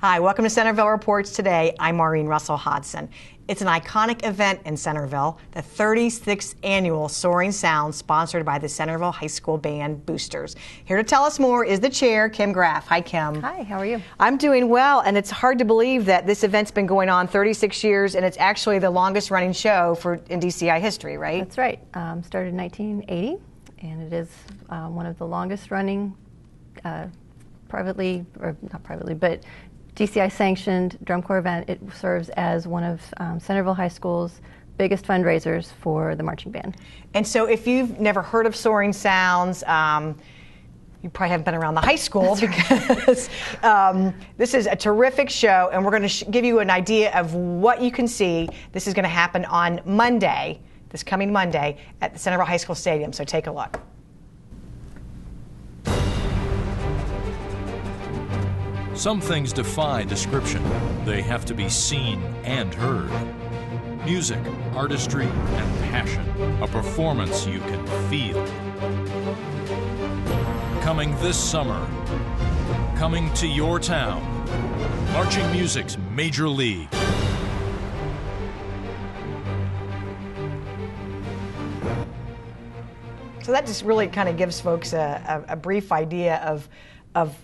Hi, welcome to Centerville Reports Today. I'm Maureen Russell Hodson. It's an iconic event in Centerville, the 36th annual Soaring Sounds, sponsored by the Centerville High School Band Boosters. Here to tell us more is the chair, Kim Graff. Hi, Kim. Hi, how are you? I'm doing well, and it's hard to believe that this event's been going on 36 years, and it's actually the longest running show in DCI history, right? That's right. Started in 1980, and it is one of the longest running privately, or not privately, but DCI sanctioned drum corps event. It serves as one of Centerville High School's biggest fundraisers for the marching band. And so if you've never heard of Soaring Sounds, you probably haven't been around the high school. That's because this is a terrific show, and we're going to give you an idea of what you can see. This is going to happen on Monday, this coming Monday, at the Centerville High School Stadium, so take a look. Some things defy description. They have to be seen and heard. Music, artistry, and passion. A performance you can feel. Coming this summer. Coming to your town. Marching music's Major League. So that just really kind of gives folks a brief idea of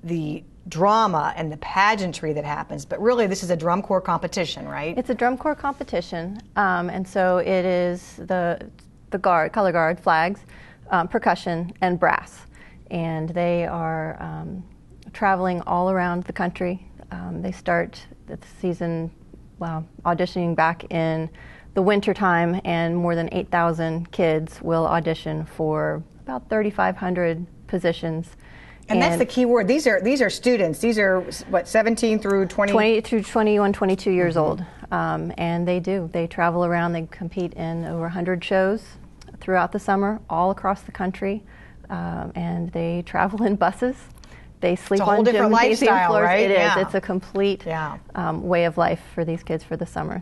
the drama and the pageantry that happens, but really this is a drum corps competition, right? It's a drum corps competition, and so it is the color guard, flags, percussion, and brass, and they are traveling all around the country. They start the season auditioning back in the winter time, and more than 8,000 kids will audition for about 3,500 positions. And that's the key word. These are students. These are, what, 17 through 20? 20 through 21, 22 years old. And they travel around. They compete in over 100 shows throughout the summer, all across the country. And they travel in buses. They sleep on gymnasium floors. Right? It is. Yeah. It's a complete way of life for these kids for the summer.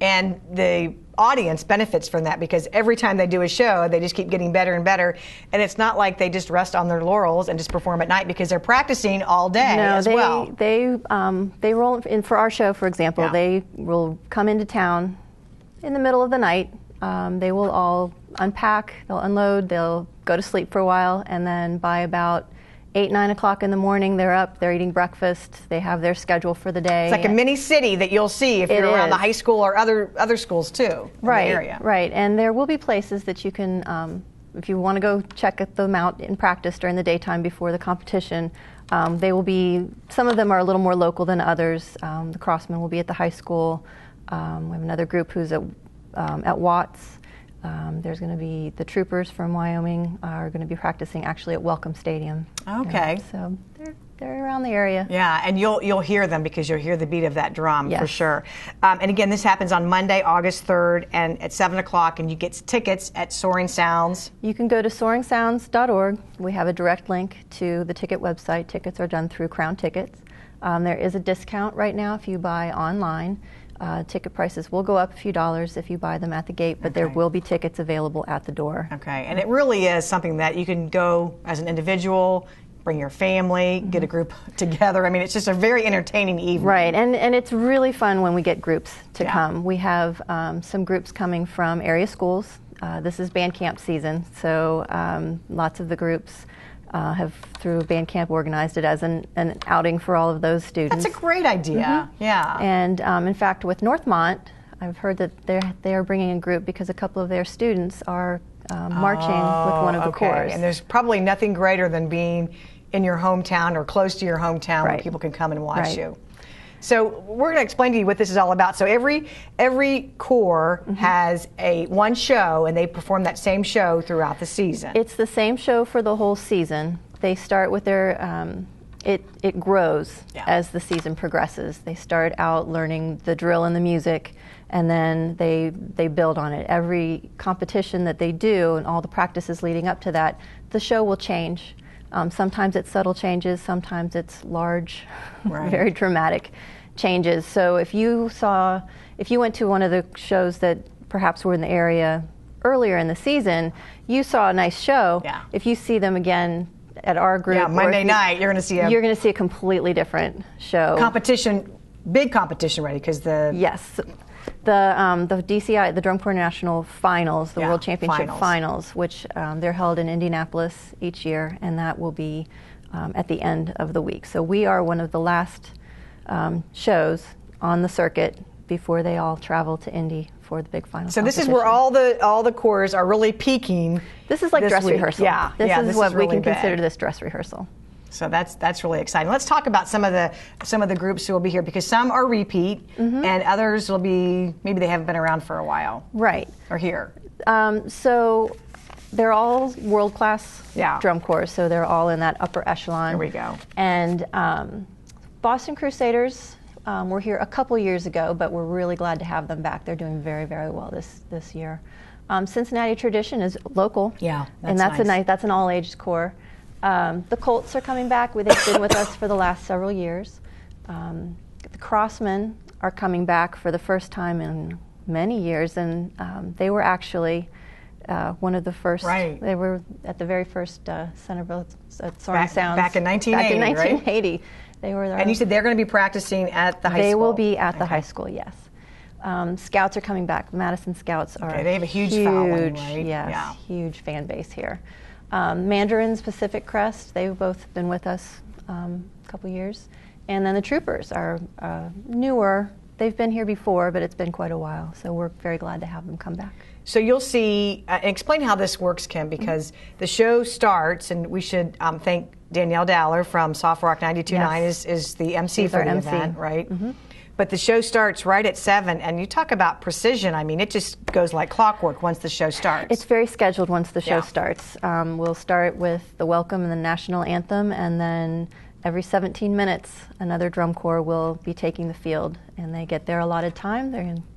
And the audience benefits from that because every time they do a show, they just keep getting better and better. And it's not like they just rest on their laurels and just perform at night because they're practicing all day as well. They roll in for our show, for example. They will come into town in the middle of the night. They will all unpack, they'll unload, they'll go to sleep for a while, and then by about 8, 9 o'clock in the morning, they're up, they're eating breakfast, they have their schedule for the day. It's like a mini city that you'll see if you're around the high school or other schools too in the area. Right, and there will be places that you can, if you want to go check them out in practice during the daytime before the competition, they will be, some of them are a little more local than others. The Crossmen will be at the high school. We have another group who's at Watts. There's going to be the troopers from Wyoming are going to be practicing actually at Welcome Stadium. Okay. So they're around the area. Yeah, and you'll hear them because you'll hear the beat of that drum for sure. And again, this happens on Monday, August 3rd, and at 7 o'clock, and you get tickets at Soaring Sounds. You can go to soaringsounds.org. We have a direct link to the ticket website. Tickets are done through Crown Tickets. There is a discount right now if you buy online. Ticket prices will go up a few dollars if you buy them at the gate, but there will be tickets available at the door. Okay, and it really is something that you can go as an individual, bring your family, get a group together. I mean, it's just a very entertaining evening. Right, and it's really fun when we get groups to come. We have some groups coming from area schools. This is band camp season, so lots of the groups have, through band camp, organized it as an outing for all of those students. That's a great idea. Yeah. And in fact, with Northmont, I've heard that they are bringing a group because a couple of their students are marching with one of the corps. And there's probably nothing greater than being in your hometown or close to your hometown where people can come and watch you. So we're going to explain to you what this is all about. So every corps has one show, and they perform that same show throughout the season. It's the same show for the whole season. They start with their, it grows as the season progresses. They start out learning the drill and the music, and then they build on it. Every competition that they do and all the practices leading up to that, the show will change. Sometimes it's subtle changes, sometimes it's large, very dramatic changes. So if you went to one of the shows that perhaps were in the area earlier in the season, you saw a nice show. If you see them again at our group. Yeah, Monday night, you're going to see a completely different show. Big competition ready, because Yes. The DCI, the Drum Corps National Finals, the World Championship Finals, which they're held in Indianapolis each year, and that will be at the end of the week. So we are one of the last shows on the circuit before they all travel to Indy for the big final. So this is where all the corps are really peaking. This is like dress rehearsal. Yeah, this is what really we can big. consider this dress rehearsal. So that's really exciting. Let's talk about some of the groups who will be here, because some are repeat and others will be, maybe they haven't been around for a while. Right. Or here. So they're all world-class drum corps, so they're all in that upper echelon. Here we go. And Boston Crusaders were here a couple years ago, but we're really glad to have them back. They're doing very, very well this year. Cincinnati Tradition is local. Yeah, and that's nice. That's an all-ages corps. The Colts are coming back. They've been with us for the last several years. The Crossmen are coming back for the first time in many years, and they were actually one of the first. Right. They were at the very first Centerville Soaring Sounds. Back in 1980, Back in 1980. Right? They were there. And you said they're going to be practicing at the high school. They will be at the high school, yes. Scouts are coming back. Madison Scouts are they have a huge following, right? Yes, yeah. Huge fan base here. Mandarins, Pacific Crest, they've both been with us a couple years. And then the Troopers are newer. They've been here before, but it's been quite a while. So we're very glad to have them come back. So you'll see, explain how this works, Kim, because the show starts, and we should thank Danielle Dowler from Soft Rock 92.9 is the MC for the event, right? But the show starts right at 7, and you talk about precision. I mean, it just goes like clockwork once the show starts. It's very scheduled once the show starts. We'll start with the welcome and the national anthem, and then every 17 minutes, another drum corps will be taking the field, and they get their allotted time.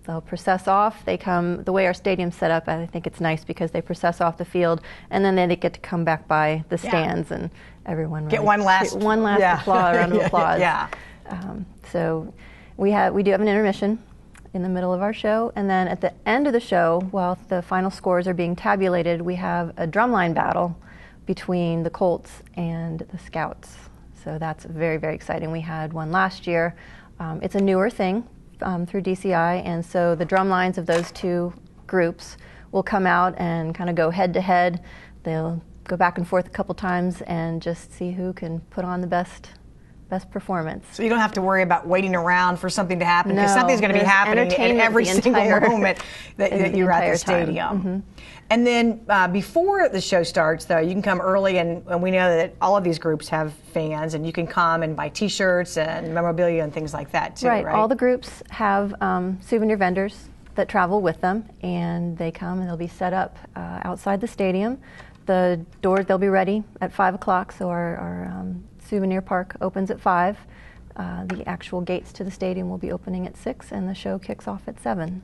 They'll process off. They come, the way our stadium's set up, I think it's nice because they process off the field, and then they get to come back by the stands, and everyone get one last applause, round of applause. Yeah. So we do have an intermission in the middle of our show, and then at the end of the show, while the final scores are being tabulated, we have a drumline battle between the Colts and the Scouts. So that's very, very exciting. We had one last year. It's a newer thing through DCI, and so the drum lines of those two groups will come out and kind of go head to head. They'll go back and forth a couple times and just see who can put on the best performance. So you don't have to worry about waiting around for something to happen, because something's going to be happening in every single moment that you're at the stadium. And then before the show starts, though, you can come early, and we know that all of these groups have fans, and you can come and buy T-shirts and memorabilia and things like that, too, right? All the groups have souvenir vendors that travel with them, and they come and they'll be set up outside the stadium. The doors, they'll be ready at 5 o'clock, so our souvenir park opens at 5. The actual gates to the stadium will be opening at 6, and the show kicks off at 7.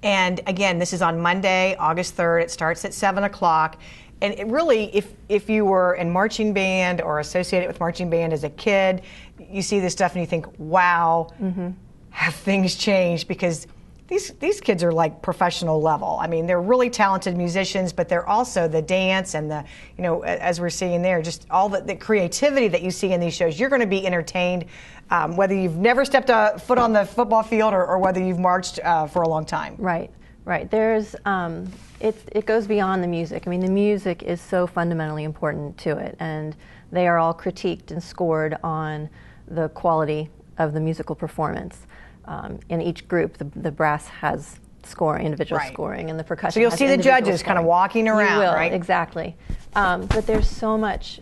And again, this is on Monday, August 3rd. It starts at 7 o'clock. And it really, if you were in marching band or associated with marching band as a kid, you see this stuff and you think, wow, have things changed? Because these kids are like professional level. I mean, they're really talented musicians, but they're also the dance and the, as we're seeing there, just all the creativity that you see in these shows. You're going to be entertained, whether you've never stepped a foot on the football field or whether you've marched for a long time. Right. There's, it goes beyond the music. I mean, the music is so fundamentally important to it, and they are all critiqued and scored on the quality of the musical performance. In each group, the brass has individual scoring, and the percussion. So you'll see the judges kind of walking around, you will, right? Exactly. But there's so much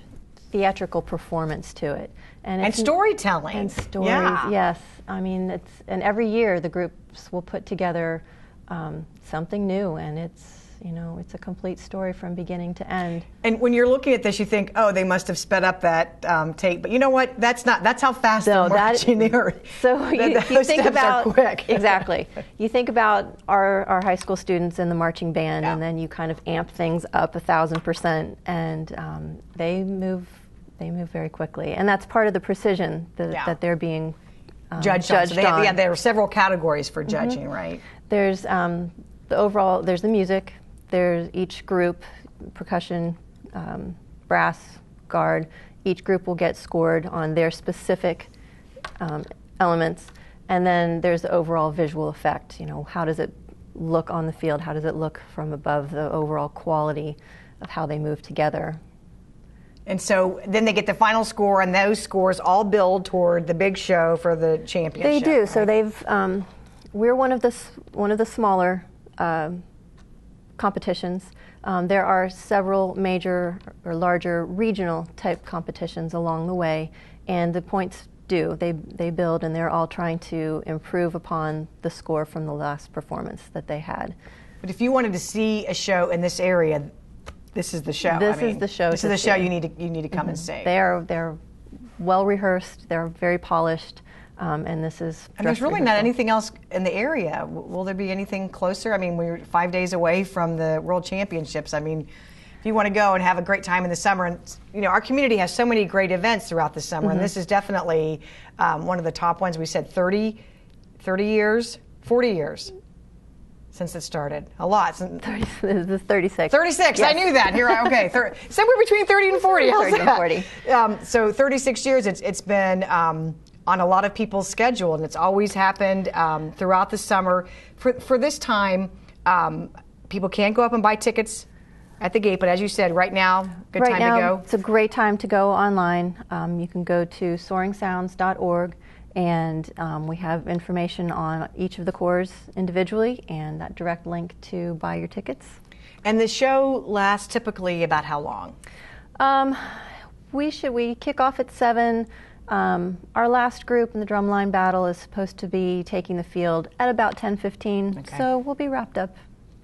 theatrical performance to it, and storytelling. And stories, yes. I mean, and every year the groups will put together something new, and it's a complete story from beginning to end. And when you're looking at this, you think, oh, they must have sped up that tape. But you know what? That's how fast they're marching. So you think about are quick. Exactly. You think about our high school students in the marching band, and then you kind of amp things up 1,000%, and they move very quickly. And that's part of the precision that they're being judged on. Yeah, there are several categories for judging, right? There's there's the music. There's each group, percussion, brass, guard. Each group will get scored on their specific elements, and then there's the overall visual effect. You know, how does it look on the field? How does it look from above, the overall quality of how they move together? And so then they get the final score, and those scores all build toward the big show for the championship. They do. Right? So they've we're one of the smaller competitions. There are several major or larger regional type competitions along the way, and the points they build, and they're all trying to improve upon the score from the last performance that they had. But if you wanted to see a show in this area, this is the show. This is the show. This is the show you need to come and see. They're well rehearsed. They're very polished, and this is. And there's really not anything else in the area. Will there be anything closer? I mean, we're 5 days away from the World Championships. I mean, if you want to go and have a great time in the summer, and you know, our community has so many great events throughout the summer, and this is definitely one of the top ones. We said 40 years since it started. A lot. 36. 36. Yes. I knew that. Here, okay. Somewhere between 30 and 40. 30 and 40. So 36 years. It's been on a lot of people's schedule, and it's always happened throughout the summer. For this time, people can't go up and buy tickets at the gate, but as you said, right now, good time to go. It's a great time to go online. You can go to soaringsounds.org, and we have information on each of the corps individually and that direct link to buy your tickets. And the show lasts typically about how long? We kick off at 7. Our last group in the drumline battle is supposed to be taking the field at about 10:15, okay. So we'll be wrapped up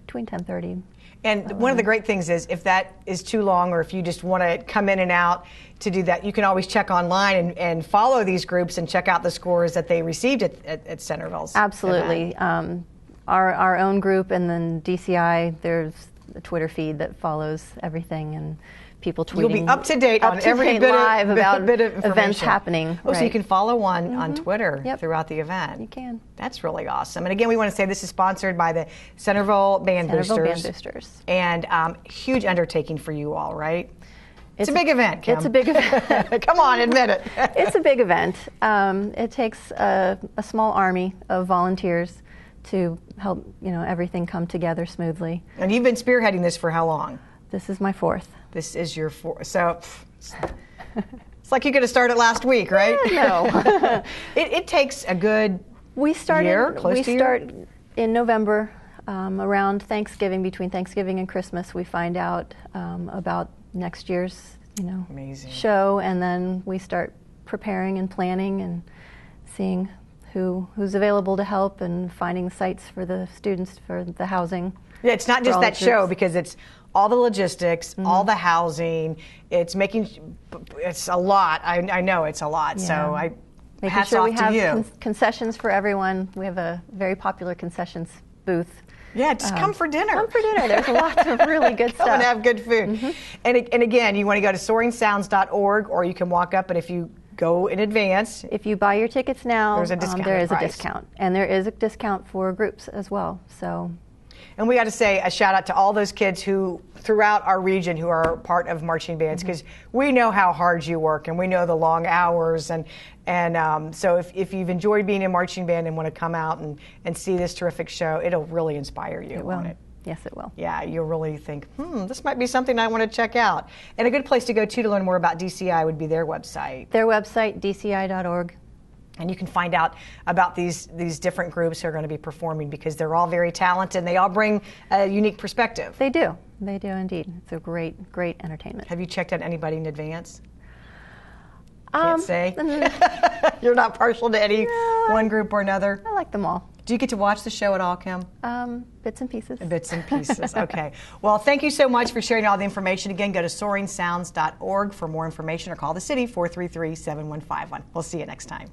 between 10:30. And one of the great things is if that is too long, or if you just want to come in and out to do that, you can always check online and follow these groups and check out the scores that they received at Centerville's. Absolutely. Our own group, and then DCI, there's a Twitter feed that follows everything, and people tweeting. You'll be up to date on every bit live of about information. Events happening. Oh, right. So you can follow on Twitter throughout the event. You can. That's really awesome. And again, we want to say this is sponsored by the Centerville Band Boosters. And huge undertaking for you all, right? It's a big event, Kim. It's a big event. Come on, admit it. It's a big event. It takes a small army of volunteers to help everything come together smoothly. And you've been spearheading this for how long? This is my 4th. This is your 4th. So it's like you could have started last week, right? No. It takes a good year, close to a year? We start in November, around Thanksgiving, between Thanksgiving and Christmas. We find out about next year's Amazing. Show, and then we start preparing and planning and seeing who's available to help and finding sites for the students for the housing. Yeah, it's not just that show, because it's all the logistics, all the housing. It's a lot. I know it's a lot. Yeah. So hats off to you. Making sure we have concessions for everyone. We have a very popular concessions booth. Yeah, just come for dinner. Come for dinner. There's lots of really good stuff. Come and have good food. And again, you want to go to soaringsounds.org, or you can walk up, and if you go in advance. If you buy your tickets now, there's a discount. There is a discount. And there is a discount for groups as well. So. And we got to say a shout out to all those kids who, throughout our region, who are part of marching bands, because we know how hard you work, and we know the long hours. And so if you've enjoyed being in marching band and want to come out and see this terrific show, it'll really inspire you. It will. Won't it? Yes, it will. Yeah, you'll really think, this might be something I want to check out. And a good place to go to learn more about DCI would be their website. Their website, dci.org. And you can find out about these different groups who are going to be performing, because they're all very talented and they all bring a unique perspective. They do. They do indeed. It's a great entertainment. Have you checked out anybody in advance? Can't say. You're not partial to any one group or another? I like them all. Do you get to watch the show at all, Kim? Bits and pieces. Bits and pieces, okay. Well, thank you so much for sharing all the information. Again, go to soaringsounds.org for more information, or call the city, 433-7151. We'll see you next time.